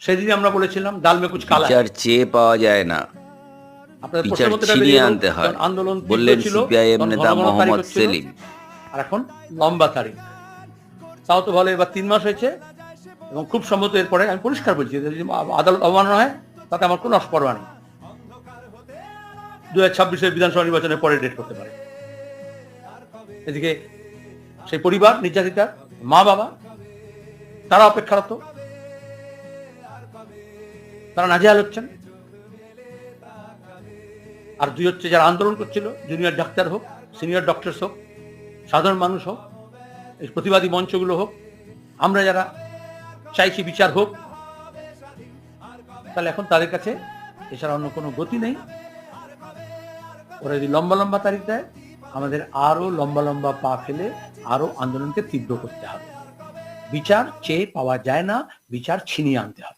সেদিন আমরা বলেছিলাম ডাল মে কুছ কালা বিচার চেয়ে পাওয়া যায় না, আপনাদের বিচার প্রশ্নপত্রটা ছিনিয়ে বেরিয়ে এলো, আনতে হয়, যখন আন্দোলন তীব্র বললেন ছিল সিপিআইএম তখন নেতা ঘন ঘন তারিখ মোহাম্মদ হচ্ছিল, সেলিম। আর এখন লম্বা তারিখ। তাও তো ভালো, এবার 3 মাস হয়েছে এবং খুব সম্ভবত এরপরে আমি পরিষ্কার বলছি, যদি আদালত অবমাননা হয় তাতে আমার কোনো অস্পর্ধা নেই। 2026-এর বিধানসভা নির্বাচনের পরে ডেট করতে পারে। এদিকে সেই পরিবার, নির্যাতিতার মা বাবা, তারা অপেক্ষারত, তারা নাজেহাল হচ্ছেন। আর দুই হচ্ছে যারা আন্দোলন করছিল, জুনিয়র ডাক্তার হোক, সিনিয়র ডক্টরস হোক, সাধারণ মানুষ হোক, এই প্রতিবাদী মঞ্চগুলো হোক, আমরা যারা চাইছি বিচার হোক, তাহলে এখন তাদের কাছে এছাড়া অন্য কোনো গতি নেই। ওরা যদি লম্বা লম্বা তারিখ দেয়, আমাদের আরো লম্বা লম্বা পা ফেলে আরো আন্দোলনকে তীব্র করতে হবে। বিচার চেয়ে পাওয়া যায় না, বিচার ছিনিয়ে আনতে হবে।